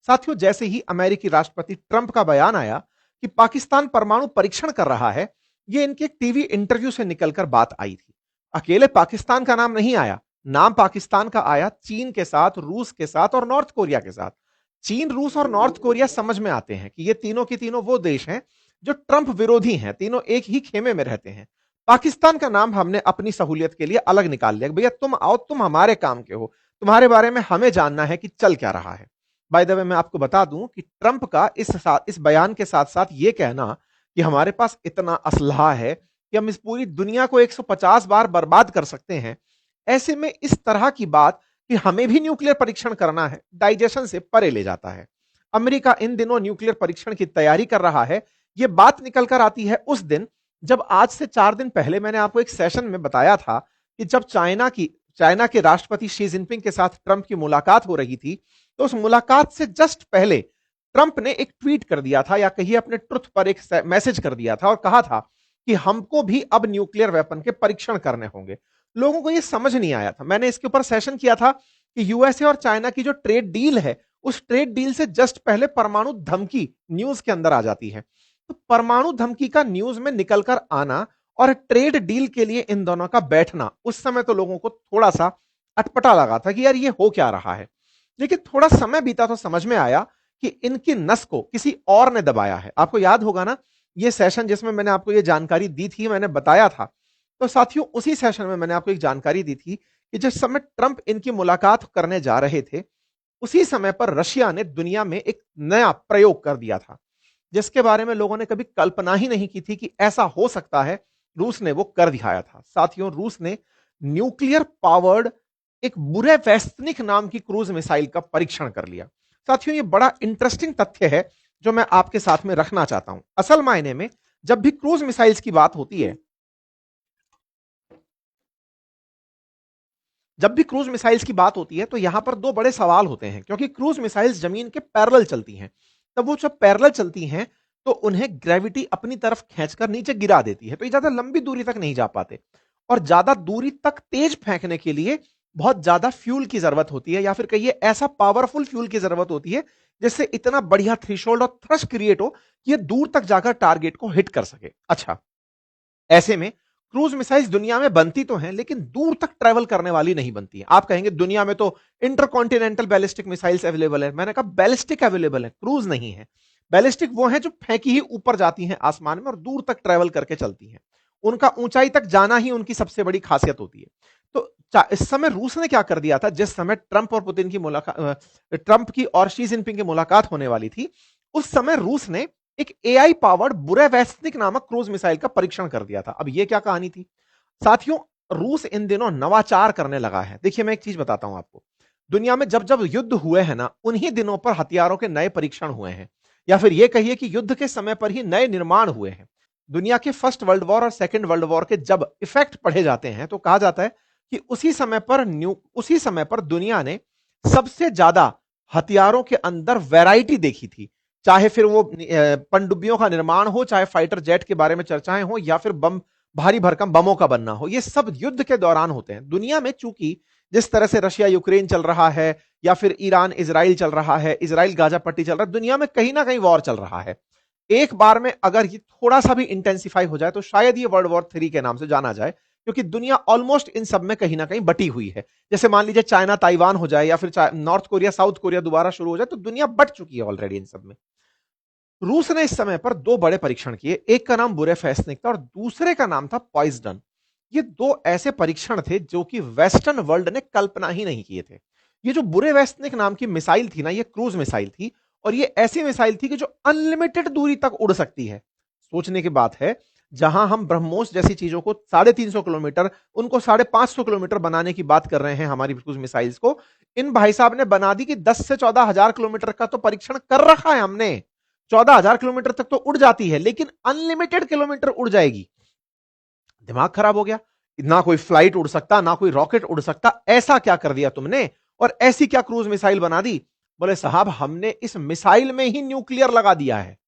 साथियों, जैसे ही अमेरिकी राष्ट्रपति ट्रंप का बयान आया कि पाकिस्तान परमाणु परीक्षण कर रहा है, ये इनके एक टीवी इंटरव्यू से निकलकर बात आई थी। अकेले पाकिस्तान का नाम नहीं आया, नाम पाकिस्तान का आया चीन के साथ, रूस के साथ और नॉर्थ कोरिया के साथ। चीन, रूस और नॉर्थ कोरिया समझ में आते हैं कि ये तीनों की तीनों वो देश हैं जो ट्रंप विरोधी हैं, तीनों एक ही खेमे में रहते हैं। पाकिस्तान का नाम हमने अपनी सहूलियत के लिए अलग निकाल लिया, भैया तुम आओ, तुम हमारे काम के हो, तुम्हारे बारे में हमें जानना है कि चल क्या रहा है। बाय द वे, मैं आपको बता दूं कि ट्रंप का इस बयान के साथ साथ यह कहना कि हमारे पास इतना असलहा है कि हम इस पूरी दुनिया को 150 बार बर्बाद कर सकते हैं, ऐसे में इस तरह की बात कि हमें भी न्यूक्लियर परीक्षण करना है, डाइजेशन से परे ले जाता है। अमेरिका इन दिनों न्यूक्लियर परीक्षण की तैयारी कर रहा है। यह बात निकलकर आती है उस दिन जब आज से 4 दिन पहले मैंने आपको एक सेशन में बताया था कि जब चाइना के राष्ट्रपति शी जिनपिंग के साथ ट्रंप की मुलाकात हो रही थी, तो उस मुलाकात से जस्ट पहले ट्रंप ने एक ट्वीट कर दिया था, या कहिए अपने ट्रुथ पर एक मैसेज कर दिया था और कहा था कि हमको भी अब न्यूक्लियर वेपन के परीक्षण करने होंगे। लोगों को यह समझ नहीं आया था। मैंने इसके ऊपर सेशन किया था कि यूएसए और चाइना की जो ट्रेड डील है, उस ट्रेड डील से जस्ट पहले परमाणु धमकी न्यूज के अंदर आ जाती है। तो परमाणु धमकी का न्यूज में निकलकर आना और ट्रेड डील के लिए इन दोनों का बैठना, उस समय तो लोगों को थोड़ा सा अटपटा लगा था कि यार ये हो क्या रहा है। लेकिन थोड़ा समय बीता तो समझ में आया कि इनकी नस को किसी और ने दबाया है। आपको याद होगा ना, ये सेशन जिसमें मैंने आपको ये जानकारी दी थी, मैंने बताया था, तो साथियों उसी सेशन में मैंने आपको एक जानकारी दी थी कि जिस समय ट्रंप इनकी मुलाकात करने जा रहे थे, उसी समय पर रशिया ने दुनिया में एक नया प्रयोग कर दिया था, जिसके बारे में लोगों ने कभी कल्पना ही नहीं की थी कि ऐसा हो सकता है। रूस ने वो कर दिखाया था। साथियों, रूस ने न्यूक्लियर पावर्ड एक बुरे वेस्तनिक नाम की क्रूज मिसाइल का परीक्षण कर लिया। साथियों, ये बड़ा इंटरेस्टिंग तथ्य है जो मैं आपके साथ में रखना चाहता हूं। असल मायने में जब भी क्रूज मिसाइल्स की बात होती है, तो यहां पर दो बड़े सवाल होते हैं, क्योंकि क्रूज मिसाइल्स जमीन के पैरेलल चलती हैं। तब वो जब पैरेलल चलती हैं तो उन्हें ग्रेविटी अपनी तरफ खींचकर नीचे गिरा देती है, तो ये ज्यादा लंबी दूरी तक नहीं जा पाते। और ज्यादा दूरी तक तेज फेंकने के लिए बहुत ज्यादा फ्यूल की जरूरत होती है, या फिर कहिए ऐसा पावरफुल फ्यूल की जरूरत होती है जिससे इतना बढ़िया थ्रेशोल्ड और थ्रस्ट क्रिएट हो कि ये दूर तक जाकर टारगेट को हिट कर सके। अच्छा, ऐसे में क्रूज मिसाइल्स दुनिया में बनती तो हैं, लेकिन दूर तक ट्रेवल करने वाली नहीं बनती है। आप कहेंगे दुनिया में तो इंटरकॉन्टिनेंटल बैलिस्टिक मिसाइल्स अवेलेबल है। मैंने कहा बैलिस्टिक अवेलेबल है, क्रूज नहीं है। बैलिस्टिक वो है जो फेंकी ही ऊपर जाती हैं आसमान में और दूर तक ट्रेवल करके चलती हैं। उनका ऊंचाई तक जाना ही उनकी सबसे बड़ी खासियत होती है। तो इस समय रूस ने क्या कर दिया था, जिस समय ट्रंप की और शी जिनपिंग की मुलाकात होने वाली थी, उस समय रूस ने एक एआई पावर्ड बुरेवेस्निक नामक क्रूज मिसाइल का परीक्षण कर दिया था। अब यह क्या कहानी थी साथियों, रूस इन दिनों नवाचार करने लगा है। देखिए, मैं एक चीज बताता हूं आपको, दुनिया में जब जब युद्ध हुए हैं ना, उन्हीं दिनों पर हथियारों के नए परीक्षण हुए हैं, या फिर यह कहिए कि युद्ध के समय पर ही नए निर्माण हुए हैं। दुनिया के फर्स्ट वर्ल्ड वॉर और सेकेंड वर्ल्ड वॉर के जब इफेक्ट पढ़े जाते हैं, तो कहा जाता है कि उसी समय पर दुनिया ने सबसे ज्यादा हथियारों के अंदर वैरायटी देखी थी। चाहे फिर वो पनडुब्बियों का निर्माण हो, चाहे फाइटर जेट के बारे में चर्चाएं हो, या फिर बम, भारी भरकम बमों का बनना हो, ये सब युद्ध के दौरान होते हैं। दुनिया में चूंकि जिस तरह से रशिया यूक्रेन चल रहा है, या फिर ईरान इजराइल चल रहा है, इजराइल गाजा पट्टी चल रहा है, दुनिया में कहीं ना कहीं वॉर चल रहा है। एक बार में अगर ये थोड़ा सा भी इंटेंसिफाई हो जाए तो शायद ये वर्ल्ड वॉर 3 के नाम से जाना जाए, क्योंकि दुनिया ऑलमोस्ट इन सब में कहीं ना कहीं बटी हुई है। जैसे मान लीजिए चाइना ताइवान हो जाए, या फिर नॉर्थ कोरिया साउथ कोरिया दोबारा शुरू हो जाए, तो दुनिया बट चुकी है ऑलरेडी इन सब में। रूस ने इस समय पर 2 बड़े परीक्षण किए, एक का नाम बुरेवेस्निक था और दूसरे का नाम था पॉइजन। ये 2 ऐसे परीक्षण थे जो कि वेस्टर्न वर्ल्ड ने कल्पना ही नहीं किए थे। ये जो बुरेवेस्निक नाम की मिसाइल थी ना, ये क्रूज मिसाइल थी, और ये ऐसी मिसाइल थी कि जो अनलिमिटेड दूरी तक उड़ सकती है। सोचने की बात है, जहां हम ब्रह्मोस जैसी चीजों को 350 किलोमीटर, उनको 550 किलोमीटर बनाने की बात कर रहे हैं हमारी क्रूज मिसाइल्स को, इन भाई साहब ने बना दी कि 10 से 14 हजार किलोमीटर का तो परीक्षण कर रखा है हमने। 14,000 किलोमीटर तक तो उड़ जाती है, लेकिन अनलिमिटेड किलोमीटर उड़ जाएगी। दिमाग खराब हो गया। ना कोई फ्लाइट उड़ सकता, ना कोई रॉकेट उड़ सकता, ऐसा क्या कर दिया तुमने, और ऐसी क्या क्रूज मिसाइल बना दी। बोले साहब, हमने इस मिसाइल में ही न्यूक्लियर लगा दिया है।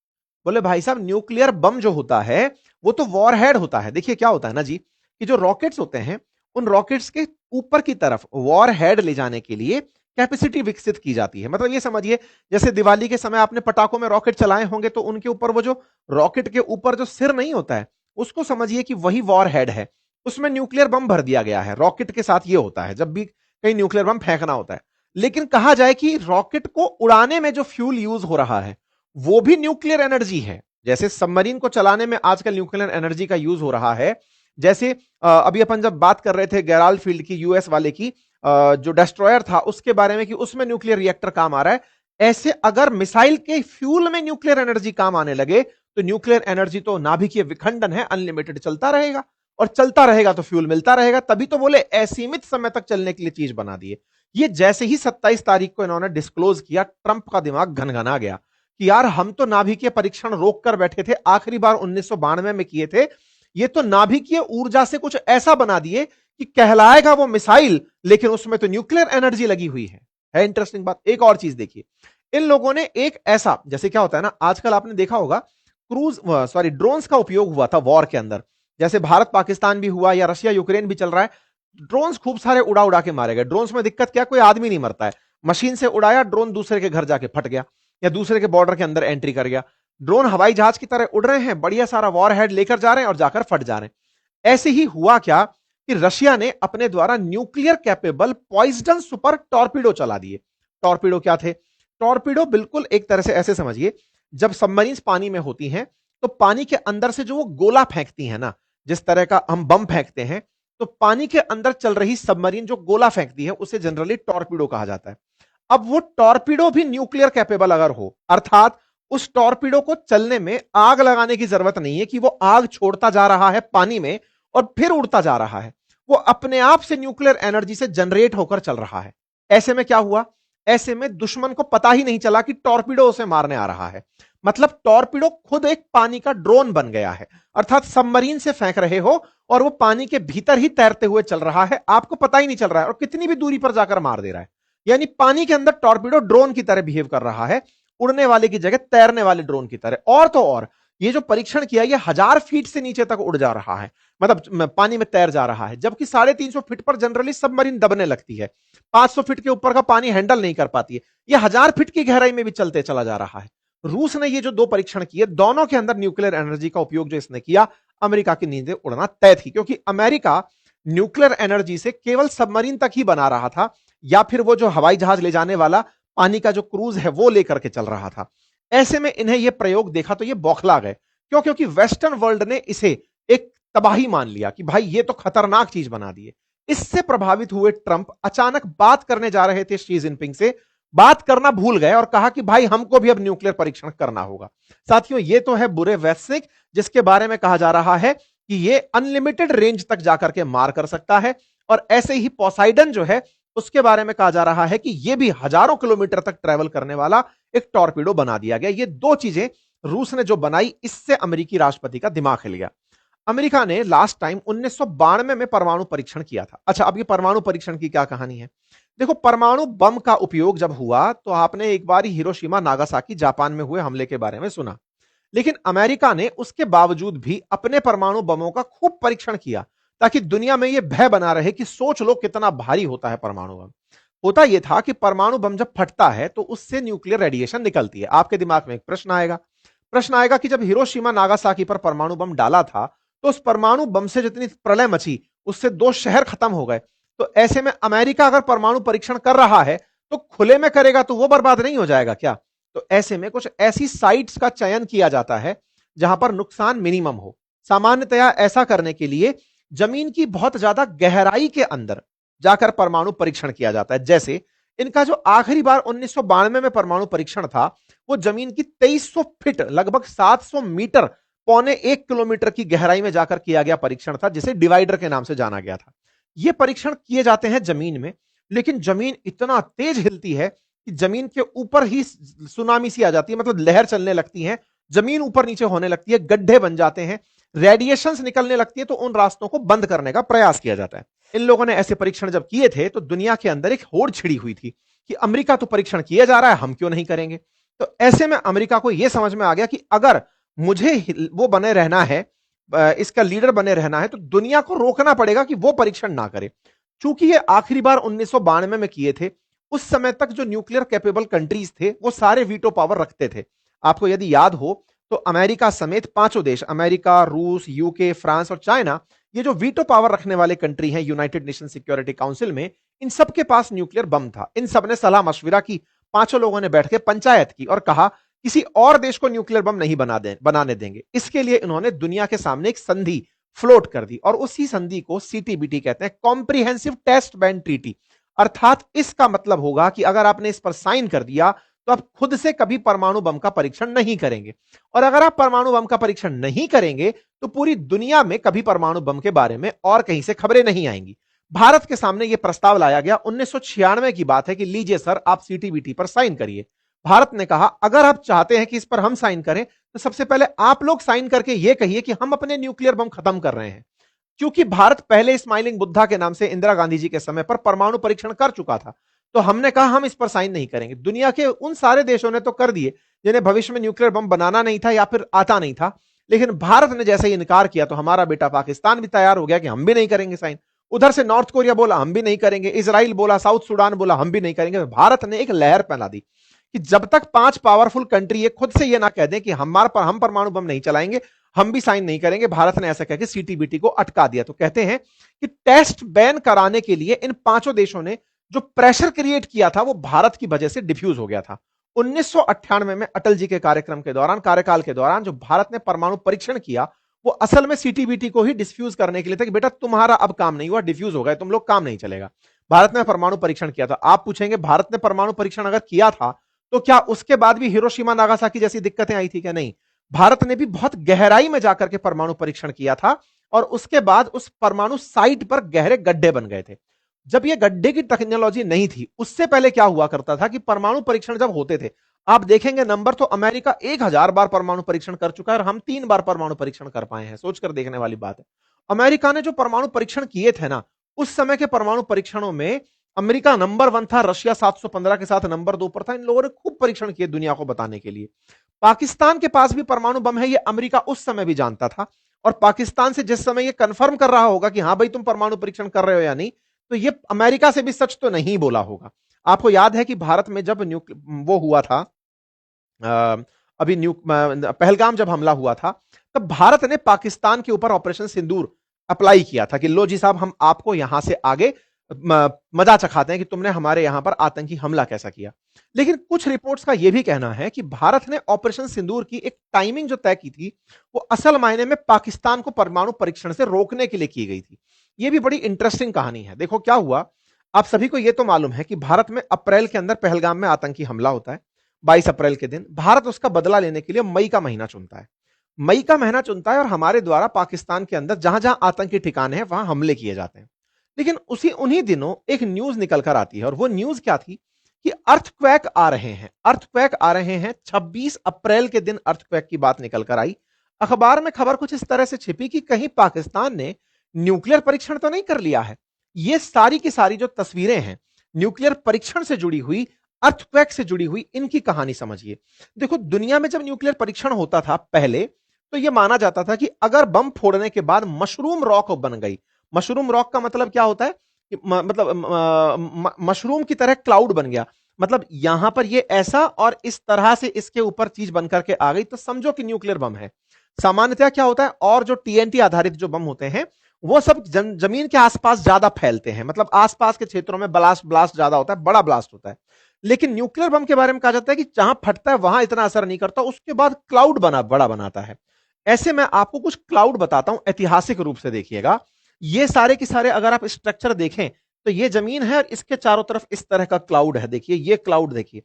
बोले भाई साहब, न्यूक्लियर बम जो होता है वो तो वॉरहेड होता है। देखिए क्या होता है ना जी, कि जो रॉकेट्स होते हैं, उन रॉकेट्स के ऊपर की तरफ वॉरहेड ले जाने के लिए कैपेसिटी विकसित की जाती है। मतलब ये समझिए, जैसे दिवाली के समय आपने पटाखों में रॉकेट चलाए होंगे, तो उनके ऊपर वो जो रॉकेट के ऊपर जो सिर नहीं होता है, उसको समझिए कि वही वॉर हेड है, उसमें न्यूक्लियर बम भर दिया गया है। रॉकेट के साथ ये होता है जब भी कहीं न्यूक्लियर बम फेंकना होता है। लेकिन कहा जाए कि रॉकेट को उड़ाने में जो फ्यूल यूज हो रहा है वो भी न्यूक्लियर एनर्जी है। जैसे सबमरीन को चलाने में आजकल न्यूक्लियर एनर्जी का यूज हो रहा है। जैसे अभी अपन जब बात कर रहे थे गेराल्ड फील्ड की, यूएस वाले की, जो डिस्ट्रॉयर था उसके बारे में कि उसमें न्यूक्लियर रिएक्टर काम आ रहा है, ऐसे अगर मिसाइल के फ्यूल में न्यूक्लियर एनर्जी काम आने लगे तो न्यूक्लियर एनर्जी तो नाभिकीय विखंडन है, अनलिमिटेड चलता रहेगा, और चलता रहेगा तो फ्यूल मिलता रहेगा। तभी तो बोले असीमित समय तक चलने के लिए चीज बना दिए। ये जैसे ही 27 तारीख को इन्होंने डिस्क्लोज किया, ट्रंप का दिमाग घनघना गया कि यार हम तो नाभिकीय परीक्षण रोक कर बैठे थे, आखिरी बार 1992 में किए थे, ये तो नाभिकीय ऊर्जा से कुछ ऐसा बना दिए कि कहलाएगा वो मिसाइल, लेकिन उसमें तो न्यूक्लियर एनर्जी लगी हुई है इंटरेस्टिंग बात। एक और चीज देखिए, इन लोगों ने एक ऐसा, जैसे क्या होता है ना, आजकल आपने देखा होगा ड्रोन्स का उपयोग हुआ था वॉर के अंदर। जैसे भारत पाकिस्तान भी हुआ या रशिया यूक्रेन भी चल रहा है, ड्रोन्स खूब सारे उड़ा उड़ा के मारे गए। ड्रोन्स में दिक्कत क्या, कोई आदमी नहीं मरता है, मशीन से उड़ाया, ड्रोन दूसरे के घर जाके फट गया या दूसरे के बॉर्डर के अंदर एंट्री कर गया। ड्रोन हवाई जहाज की तरह उड़ रहे हैं, बढ़िया सारा वॉर हेड लेकर जा रहे हैं और जाकर फट जा रहे हैं। ऐसे ही हुआ क्या कि रशिया ने अपने द्वारा nuclear capable Poseidon super torpedo चला दिए। टॉर्पीडो क्या थे? टॉर्पीडो बिल्कुल एक तरह से ऐसे समझिए, जब सबमरीन्स पानी में होती हैं तो पानी के अंदर से जो वो गोला फेंकती है ना, जिस तरह का हम बम फेंकते हैं, तो पानी के अंदर चल रही सबमरीन जो गोला फेंकती है उसे जनरली टॉर्पीडो कहा जाता है। अब वो टॉर्पीडो भी न्यूक्लियर कैपेबल अगर हो, अर्थात उस टॉर्पीडो को चलने में आग लगाने की जरूरत नहीं है कि वो आग छोड़ता जा रहा है पानी में और फिर उड़ता जा रहा है, वो अपने आप से न्यूक्लियर एनर्जी से जनरेट होकर चल रहा है। ऐसे में क्या हुआ? ऐसे में दुश्मन को पता ही नहीं चला कि टॉर्पीडो उसे मारने आ रहा है। मतलब टॉर्पीडो खुद एक पानी का ड्रोन बन गया है, अर्थात सबमरीन से फेंक रहे हो और वो पानी के भीतर ही तैरते हुए चल रहा है, आपको पता ही नहीं चल रहा है, और कितनी भी दूरी पर जाकर मार दे रहा है। यानी पानी के अंदर टॉर्पीडो ड्रोन की तरह बिहेव कर रहा है, उड़ने वाले की जगह तैरने वाले ड्रोन की तरह। और तो और ये जो परीक्षण किया, ये 1000 फीट से नीचे तक उड़ जा रहा है, मतलब पानी में तैर जा रहा है, जबकि 350 फीट पर जनरली सबमरीन दबने लगती है। 500 फीट के ऊपर का पानी हैंडल नहीं कर पाती है, ये 1000 फीट की गहराई में भी चलते चला जा रहा है। रूस ने ये जो 2 परीक्षण किए, दोनों के अंदर न्यूक्लियर एनर्जी का उपयोग जो इसने किया, अमेरिका की नींदें उड़ना तय थी, क्योंकि अमेरिका न्यूक्लियर एनर्जी से केवल सबमरीन तक ही बना रहा था, या फिर वो जो हवाई जहाज ले जाने वाला पानी का जो क्रूज है वो लेकर के चल रहा था। ऐसे में इन्हें यह प्रयोग देखा तो ये बौखला गए। क्यों? क्योंकि वेस्टर्न वर्ल्ड ने इसे एक तबाही मान लिया कि भाई ये तो खतरनाक चीज बना दी है। इससे प्रभावित हुए ट्रंप अचानक बात करने जा रहे थे शी जिनपिंग से, बात करना भूल गए और कहा कि भाई हमको भी अब न्यूक्लियर परीक्षण करना होगा। साथियों, ये तो है बुरे वैश्विक, जिसके बारे में कहा जा रहा है कि ये अनलिमिटेड रेंज तक जाकर के मार कर सकता है। और ऐसे ही पोसाइडन जो है, उसके बारे में कहा जा रहा है कि यह भी हजारों किलोमीटर तक ट्रेवल करने वाला एक टॉर्पीडो बना दिया गया। ये 2 चीजें रूस ने जो बनाई, इससे अमेरिकी राष्ट्रपति का दिमाग हिल गया। अमेरिका ने लास्ट टाइम 1992 में परमाणु परीक्षण किया था। अच्छा, अब ये परमाणु परीक्षण की क्या कहानी है? देखो, परमाणु बम का उपयोग जब हुआ तो आपने एक बार हिरोशिमा नागासाकी जापान में हुए हमले के बारे में सुना, लेकिन अमेरिका ने उसके बावजूद भी अपने परमाणु बमों का खूब परीक्षण किया, ताकि दुनिया में यह भय बना रहे कि सोच लो कितना भारी होता है परमाणु बम। होता यह था कि परमाणु बम जब फटता है तो उससे न्यूक्लियर रेडिएशन निकलती है। आपके दिमाग में एक प्रश्न आएगा कि जब हिरोशिमा नागासाकी पर परमाणु बम डाला था तो उस परमाणु बम से जितनी प्रलय मची, उससे 2 शहर खत्म हो गए। तो ऐसे में अमेरिका अगर परमाणु परीक्षण कर रहा है तो खुले में करेगा तो वो बर्बाद नहीं हो जाएगा क्या? तो ऐसे में कुछ ऐसी साइट्स का चयन किया जाता है जहां पर नुकसान मिनिमम हो। सामान्यतया ऐसा करने के लिए जमीन की बहुत ज्यादा गहराई के अंदर जाकर परमाणु परीक्षण किया जाता है। जैसे इनका जो आखिरी बार 1992 में परमाणु परीक्षण था, वो जमीन की 2300 फीट, लगभग 700 मीटर, पौने 1 किलोमीटर की गहराई में जाकर किया गया परीक्षण था, जिसे डिवाइडर के नाम से जाना गया था। ये परीक्षण किए जाते हैं जमीन में, लेकिन जमीन इतना तेज हिलती है कि जमीन के ऊपर ही सुनामी सी आ जाती है, मतलब लहर चलने लगती है, जमीन ऊपर नीचे होने लगती है, गड्ढे बन जाते हैं, रेडिएशंस निकलने लगती है, तो उन रास्तों को बंद करने का प्रयास किया जाता है। इन लोगों ने ऐसे परीक्षण जब किए थे तो दुनिया के अंदर एक होड़ छिड़ी हुई थी कि अमेरिका तो परीक्षण किया जा रहा है, हम क्यों नहीं करेंगे। तो ऐसे में अमेरिका को यह समझ में आ गया कि अगर मुझे वो बने रहना है, इसका लीडर बने रहना है, तो दुनिया को रोकना पड़ेगा कि वो परीक्षण ना करे। चूंकि ये आखिरी बार 1992 में किए थे, उस समय तक जो न्यूक्लियर कैपेबल कंट्रीज थे वो सारे वीटो पावर रखते थे। आपको यदि याद हो तो अमेरिका समेत पांचों देश, अमेरिका, रूस, यूके, फ्रांस और चाइना, ये जो वीटो पावर रखने वाले कंट्री हैं यूनाइटेड नेशन सिक्योरिटी काउंसिल में, इन सबके पास न्यूक्लियर बम था। इन सब ने सलाह मशविरा की, पांचों लोगों ने बैठ के पंचायत की और कहा किसी और देश को न्यूक्लियर बम नहीं बनाने देंगे। इसके लिए इन्होंने दुनिया के सामने एक संधि फ्लोट कर दी और उसी संधि को सीटीबीटी कहते हैं, कॉम्प्रिहेंसिव टेस्ट बैन ट्रीटी। अर्थात इसका मतलब होगा कि अगर आपने इस पर साइन कर दिया तो आप खुद से कभी परमाणु बम का परीक्षण नहीं करेंगे, और अगर आप परमाणु बम का परीक्षण नहीं करेंगे तो पूरी दुनिया में कभी परमाणु बम के बारे में और कहीं से खबरें नहीं आएंगी। भारत के सामने यह प्रस्ताव लाया गया, 1996 की बात है, कि लीजिए सर आप सीटीबीटी पर साइन करिए। भारत ने कहा अगर आप चाहते हैं कि इस पर हम साइन करें तो सबसे पहले आप लोग साइन करके यह कहिए कि हम अपने न्यूक्लियर बम खत्म कर रहे हैं। क्योंकि भारत पहले स्माइलिंग बुद्धा के नाम से इंदिरा गांधी जी के समय पर परमाणु परीक्षण कर चुका था, तो हमने कहा हम इस पर साइन नहीं करेंगे। दुनिया के उन सारे देशों ने तो कर दिए जिन्हें भविष्य में न्यूक्लियर बम बनाना नहीं था या फिर आता नहीं था, लेकिन भारत ने जैसे ही इनकार किया तो हमारा बेटा पाकिस्तान भी तैयार हो गया कि हम भी नहीं करेंगे साइन। उधर से नॉर्थ कोरिया बोला हम भी नहीं करेंगे, इजराइल बोला, साउथ सुडान बोला हम भी नहीं करेंगे। भारत ने एक लहर फैला दी कि जब तक पांच पावरफुल कंट्री ये खुद से ये ना कह दें कि हम परमाणु बम नहीं चलाएंगे, हम भी साइन नहीं करेंगे। भारत ने ऐसा कह के सीटीबीटी को अटका दिया। तो कहते हैं कि टेस्ट बैन कराने के लिए इन पांचों देशों ने जो प्रेशर क्रिएट किया था वो भारत की वजह से डिफ्यूज हो गया था। 1998 में अटल जी के कार्यकाल के दौरान जो भारत ने परमाणु परीक्षण किया वो असल में सीटीबीटी को ही डिफ्यूज करने के लिए था कि बेटा तुम्हारा अब काम नहीं हुआ, डिफ्यूज हो गए तुम लोग, काम नहीं चलेगा। भारत ने परमाणु परीक्षण किया था। आप पूछेंगे भारत ने परमाणु परीक्षण अगर किया था तो क्या उसके बाद भी हिरोशिमा नागासाकी जैसी दिक्कतें आई थी क्या? नहीं। भारत ने भी बहुत गहराई में जाकर के परमाणु परीक्षण किया था और उसके बाद उस परमाणु साइट पर गहरे गड्ढे बन गए थे। जब यह गड्ढे की टेक्नोलॉजी नहीं थी, उससे पहले क्या हुआ करता था कि परमाणु परीक्षण जब होते थे, आप देखेंगे नंबर तो अमेरिका 1000 बार परमाणु परीक्षण कर चुका है और हम 3 बार परमाणु परीक्षण कर पाए हैं। सोचकर देखने वाली बात है। अमेरिका ने जो परमाणु परीक्षण किए थे ना, उस समय के परमाणु परीक्षणों में अमेरिका नंबर 1 था, रशिया 715 के साथ नंबर 2 पर था। इन लोगों ने खूब परीक्षण किए दुनिया को बताने के लिए। पाकिस्तान के पास भी परमाणु बम है, यह अमेरिका उस समय भी जानता था और पाकिस्तान से जिस समय यह कंफर्म कर रहा होगा कि हां भाई तुम परमाणु परीक्षण कर रहे हो या नहीं, तो यह अमेरिका से भी सच तो नहीं बोला होगा। आपको याद है कि भारत में जब वो हुआ था, पहलगाम जब हमला हुआ था, तब भारत ने पाकिस्तान के ऊपर ऑपरेशन सिंदूर अप्लाई किया था कि लो जी साहब हम आपको यहां से आगे मजा चखाते हैं कि तुमने हमारे यहां पर आतंकी हमला कैसा किया। लेकिन कुछ रिपोर्ट्स का यह भी कहना है कि भारत ने ऑपरेशन सिंदूर की एक टाइमिंग जो तय की थी वो असल मायने में पाकिस्तान को परमाणु परीक्षण से रोकने के लिए की गई थी। यह भी बड़ी इंटरेस्टिंग कहानी है। देखो क्या हुआ, आप सभी को यह तो मालूम है कि भारत में अप्रैल के अंदर पहलगाम में आतंकी हमला होता है। 22 अप्रैल के दिन भारत उसका बदला लेने के लिए मई का महीना चुनता है। मई का महीना चुनता है और हमारे द्वारा पाकिस्तान के अंदर जहां जहां आतंकी ठिकाने हैं वहां हमले किए जाते हैं। लेकिन उन्हीं दिनों एक न्यूज निकल कर आती है और वो न्यूज क्या थी कि अर्थक्वेक आ रहे हैं। अर्थक्वेक आ रहे हैं 26 अप्रैल के दिन अर्थक्वेक की बात निकल कर आई। अखबार में खबर कुछ इस तरह से छिपी कि कहीं पाकिस्तान ने न्यूक्लियर परीक्षण तो नहीं कर लिया है। ये सारी की सारी जो तस्वीरें हैं न्यूक्लियर परीक्षण से जुड़ी हुई, अर्थक्वेक से जुड़ी हुई, इनकी कहानी समझिए। देखो दुनिया में जब न्यूक्लियर परीक्षण होता था पहले, तो यह माना जाता था कि अगर बम फोड़ने के बाद मशरूम रॉक बन गई, मशरूम रॉक का मतलब क्या होता है कि मशरूम की तरह क्लाउड बन गया, मतलब यहां पर ये ऐसा और इस तरह से इसके ऊपर चीज बनकर के आ गई, तो समझो कि न्यूक्लियर बम है। सामान्यतः क्या होता है, और जो टीएनटी आधारित जो बम होते हैं वो सब जमीन के आसपास ज्यादा फैलते हैं, मतलब आसपास के क्षेत्रों में ब्लास्ट ज्यादा होता है, बड़ा ब्लास्ट होता है। लेकिन न्यूक्लियर बम के बारे में कहा जाता है कि जहां फटता है वहां इतना असर नहीं करता, उसके बाद क्लाउड बड़ा बनाता है। ऐसे मैं आपको कुछ क्लाउड बताता हूं, ऐतिहासिक रूप से देखिएगा। ये सारे के सारे अगर आप स्ट्रक्चर देखें तो ये जमीन है और इसके चारों तरफ इस तरह का क्लाउड है। देखिए ये क्लाउड, देखिए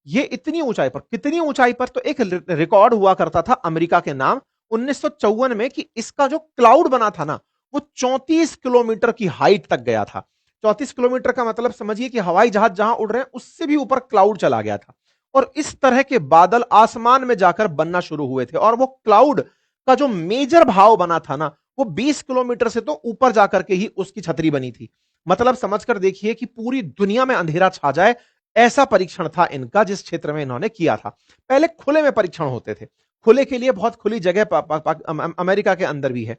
ये इतनी ऊंचाई पर, कितनी ऊंचाई पर, तो एक रिकॉर्ड हुआ करता था अमेरिका के नाम 1954 में कि इसका जो क्लाउड बना था ना वो 34 किलोमीटर की हाइट तक गया था। 34 किलोमीटर का मतलब समझिए कि हवाई जहाज जहां उड़ रहे हैं उससे भी ऊपर क्लाउड चला गया था और इस तरह के बादल आसमान में जाकर बनना शुरू हुए थे। और वो क्लाउड का जो मेजर भाव बना था ना वो 20 किलोमीटर से तो ऊपर जाकर के ही उसकी छतरी बनी थी। मतलब समझकर देखिए कि पूरी दुनिया में अंधेरा छा जाए ऐसा परीक्षण था इनका जिस क्षेत्र में इन्होंने किया था। पहले खुले में परीक्षण होते थे, खुले के लिए बहुत खुली जगह अमेरिका के अंदर भी है।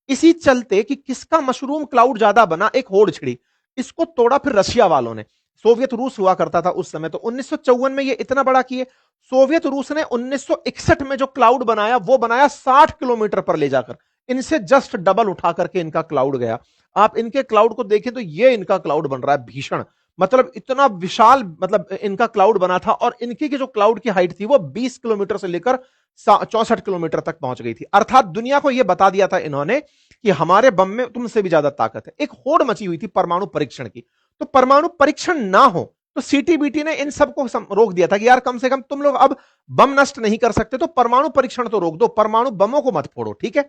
इसी चलते कि किसका मशरूम क्लाउड ज्यादा बना, एक होड़ छिड़ी, इसको तोड़ा फिर रशिया वालों ने। सोवियत रूस हुआ करता था उस समय, तो 1954 में ये इतना बड़ा किए। सोवियत रूस ने 1961 में जो क्लाउड बनाया वो बनाया 60 किलोमीटर पर ले जाकर, इनसे जस्ट डबल उठा करके इनका क्लाउड गया। आप इनके क्लाउड को देखें तो ये इनका क्लाउड बन रहा है भीषण, मतलब इतना विशाल, मतलब इनका क्लाउड बना था, और इनकी की जो क्लाउड की हाइट थी वो 20 किलोमीटर से लेकर 64 किलोमीटर तक पहुंच गई थी। अर्थात दुनिया को यह बता दिया था इन्होंने कि हमारे बम में तुमसे भी ज्यादा ताकत है। एक होड़ मची हुई थी परमाणु परीक्षण की, तो परमाणु परीक्षण ना हो तो सीटीबीटी ने इन सबको रोक दिया था कि यार कम से कम तुम लोग अब बम नष्ट नहीं कर सकते तो परमाणु परीक्षण तो रोक दो, परमाणु बमों को मत फोड़ो, ठीक है।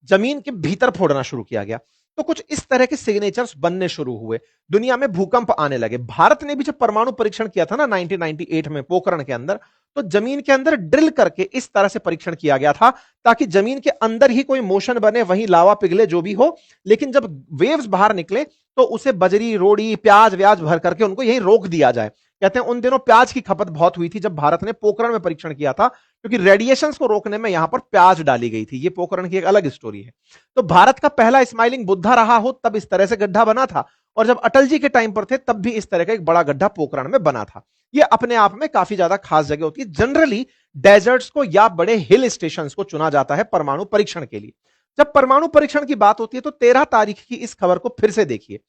जमीन के भीतर फोड़ना शुरू किया गया। तो कुछ इस तरह के सिग्नेचर्स बनने शुरू हुए, दुनिया में भूकंप आने लगे। भारत ने भी जब परमाणु परीक्षण किया था ना 1998 में पोखरण के अंदर, तो जमीन के अंदर ड्रिल करके इस तरह से परीक्षण किया गया था ताकि जमीन के अंदर ही कोई मोशन बने, वहीं लावा पिघले जो भी हो, लेकिन जब वेव्स बाहर निकले तो उसे बजरी, रोड़ी, प्याज व्याज भर करके उनको यहीं रोक दिया जाए। कहते हैं उन दिनों प्याज की खपत बहुत हुई थी जब भारत ने पोखरण में परीक्षण किया था, क्योंकि रेडिएशंस को रोकने में यहां पर प्याज डाली गई थी। ये पोखरण की एक अलग स्टोरी है। तो भारत का पहला स्माइलिंग बुद्धा रहा हो तब इस तरह से गड्ढा बना था, और जब अटल जी के टाइम पर थे तब भी इस तरह का एक बड़ा गड्ढा पोखरण में बना था। ये अपने आप में काफी ज्यादा खास जगह होती है। जनरली डेजर्ट्स को या बड़े हिल स्टेशंस को चुना जाता है परमाणु परीक्षण के लिए। जब परमाणु परीक्षण की बात होती है तो 13 तारीख की इस खबर को फिर से देखिए।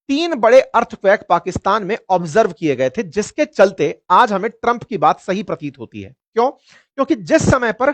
3 बड़े अर्थक्वेक पाकिस्तान में ऑब्जर्व किए गए थे, जिसके चलते आज हमें ट्रंप की बात सही प्रतीत होती है। क्यों? क्योंकि जिस समय पर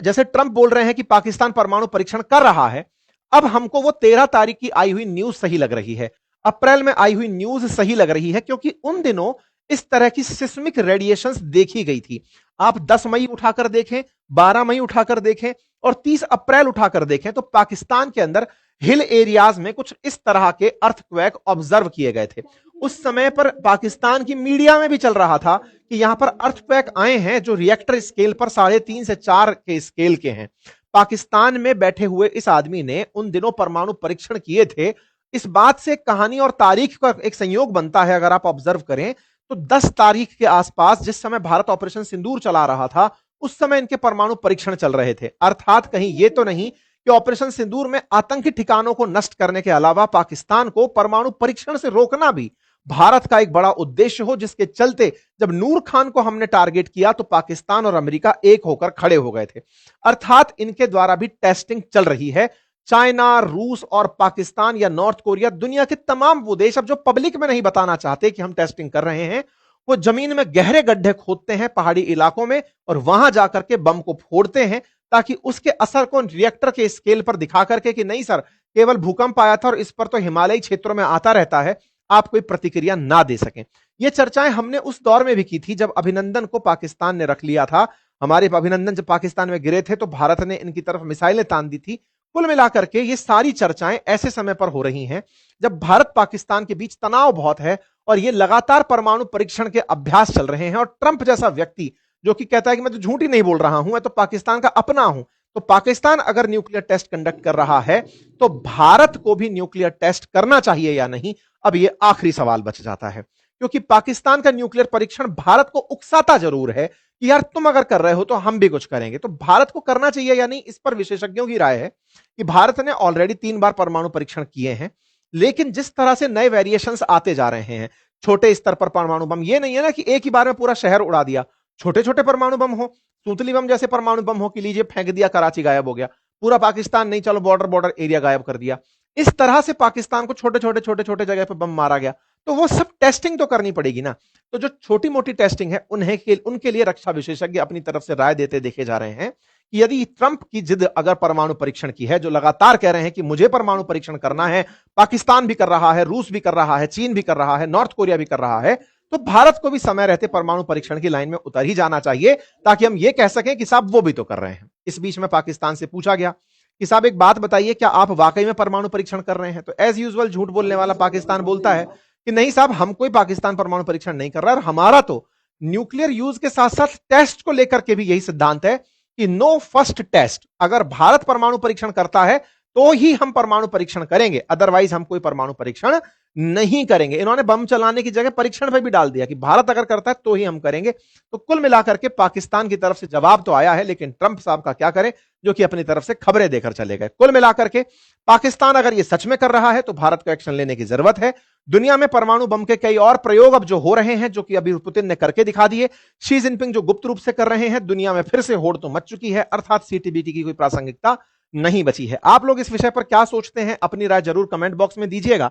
जैसे ट्रंप बोल रहे हैं कि पाकिस्तान परमाणु परीक्षण कर रहा है, अब हमको वो 13 तारीख की आई हुई न्यूज सही लग रही है, अप्रैल में आई हुई न्यूज सही लग रही है, क्योंकि उन दिनों इस तरह की सिस्मिक रेडिएशंस देखी गई थी। आप 10 मई उठाकर देखें, 12 मई उठाकर देखें और 30 अप्रैल उठाकर देखें तो पाकिस्तान के अंदर हिल एरियाज में कुछ इस तरह के अर्थक्वेक ऑब्जर्व किए गए थे। उस समय पर पाकिस्तान की मीडिया में भी चल रहा था कि यहां पर अर्थक्वेक आए हैं जो रिएक्टर स्केल पर 3.5 से 4 के स्केल के हैं। पाकिस्तान में बैठे हुए इस आदमी ने उन दिनों परमाणु परीक्षण किए थे। इस बात से कहानी और तारीख का एक संयोग बनता है। अगर आप ऑब्जर्व करें तो 10 तारीख के आसपास, जिस समय भारत ऑपरेशन सिंदूर चला रहा था, उस समय इनके परमाणु परीक्षण चल रहे थे। अर्थात कहीं ये तो नहीं कि ऑपरेशन सिंदूर में आतंकी ठिकानों को नष्ट करने के अलावा पाकिस्तान को परमाणु परीक्षण से रोकना भी भारत का एक बड़ा उद्देश्य हो, जिसके चलते जब नूर खान को हमने टारगेट किया तो पाकिस्तान और अमेरिका एक होकर खड़े हो गए थे। अर्थात इनके द्वारा भी टेस्टिंग चल रही है। चाइना, रूस और पाकिस्तान या नॉर्थ कोरिया, दुनिया के तमाम वो देश अब जो पब्लिक में नहीं बताना चाहते कि हम टेस्टिंग कर रहे हैं, वो जमीन में गहरे गड्ढे खोदते हैं पहाड़ी इलाकों में और वहां जाकर के बम को फोड़ते हैं, ताकि उसके असर को रिएक्टर के स्केल पर दिखा करके कि नहीं सर, केवल भूकंप आया था और इस पर तो हिमालयी क्षेत्रों में आता रहता है, आप कोई प्रतिक्रिया ना दे सकें। ये चर्चाएं हमने उस दौर में भी की थी जब अभिनंदन को पाकिस्तान ने रख लिया था। हमारे अभिनंदन जब पाकिस्तान में गिरे थे तो भारत ने इनकी तरफ मिसाइलें तान दी थी। कुल मिलाकर के ये सारी चर्चाएं ऐसे समय पर हो रही हैं जब भारत पाकिस्तान के बीच तनाव बहुत है और ये लगातार परमाणु परीक्षण के अभ्यास चल रहे हैं। और ट्रंप जैसा व्यक्ति जो कि कहता है कि मैं तो झूठ ही नहीं बोल रहा हूं, मैं तो पाकिस्तान का अपना हूं, तो पाकिस्तान अगर न्यूक्लियर टेस्ट कंडक्ट कर रहा है तो भारत को भी न्यूक्लियर टेस्ट करना चाहिए या नहीं, अब यह आखिरी सवाल बच जाता है। क्योंकि पाकिस्तान का न्यूक्लियर परीक्षण भारत को उकसाता जरूर है कि यार तुम अगर कर रहे हो तो हम भी कुछ करेंगे। तो भारत को करना चाहिए या नहीं, इस पर विशेषज्ञों की राय है कि भारत ने ऑलरेडी 3 बार परमाणु परीक्षण किए हैं, लेकिन जिस तरह से नए वेरिएशंस आते जा रहे हैं, छोटे स्तर पर परमाणु बम, ये नहीं है ना कि एक ही बार में पूरा शहर उड़ा दिया। छोटे छोटे परमाणु बम हो, सूतली बम जैसे परमाणु बम हो कि लीजिए फेंक दिया, कराची गायब हो गया, पूरा पाकिस्तान नहीं, चलो बॉर्डर एरिया गायब कर दिया। इस तरह से पाकिस्तान को छोटे छोटे जगह पर बम मारा गया, तो वो सब टेस्टिंग तो करनी पड़ेगी ना। तो जो छोटी मोटी टेस्टिंग है उनके लिए रक्षा विशेषज्ञ अपनी तरफ से राय देते देखे जा रहे हैं कि यदि ट्रंप की जिद अगर परमाणु परीक्षण की है, जो लगातार कह रहे हैं कि मुझे परमाणु परीक्षण करना है, पाकिस्तान भी कर रहा है, रूस भी कर रहा है, चीन भी कर रहा है, नॉर्थ कोरिया भी कर रहा है, तो भारत को भी समय रहते परमाणु परीक्षण की लाइन में उतर ही जाना चाहिए, ताकि हम ये कह सकें कि साहब वो भी तो कर रहे हैं। इस बीच में पाकिस्तान से पूछा गया कि साहब एक बात बताइए, क्या आप वाकई में परमाणु परीक्षण कर रहे हैं? तो एज यूजुअल झूठ बोलने वाला पाकिस्तान बोलता है कि नहीं साहब, हम कोई पाकिस्तान परमाणु परीक्षण नहीं कर रहा, और हमारा तो न्यूक्लियर यूज के साथ साथ टेस्ट को लेकर के भी यही सिद्धांत है कि नो फर्स्ट टेस्ट। अगर भारत परमाणु परीक्षण करता है तो ही हम परमाणु परीक्षण करेंगे, अदरवाइज हम कोई परमाणु परीक्षण नहीं करेंगे। इन्होंने बम चलाने की जगह परीक्षण पे भी डाल दिया कि भारत अगर करता है तो ही हम करेंगे। तो कुल मिलाकर के पाकिस्तान की तरफ से जवाब तो आया है, लेकिन ट्रंप साहब का क्या करें, जो कि अपनी तरफ से खबरें देकर चले गए। कुल मिलाकर के पाकिस्तान अगर ये सच में कर रहा है तो भारत को एक्शन लेने की जरूरत है। दुनिया में परमाणु बम के कई और प्रयोग अब जो हो रहे हैं, जो कि अभी पुतिन ने करके दिखा दिए, शी जिनपिंग जो गुप्त रूप से कर रहे हैं, दुनिया में फिर से होड़ तो मच चुकी है, अर्थात सीटीबीटी की कोई प्रासंगिकता नहीं बची है। आप लोग इस विषय पर क्या सोचते हैं, अपनी राय जरूर कमेंट बॉक्स में दीजिएगा।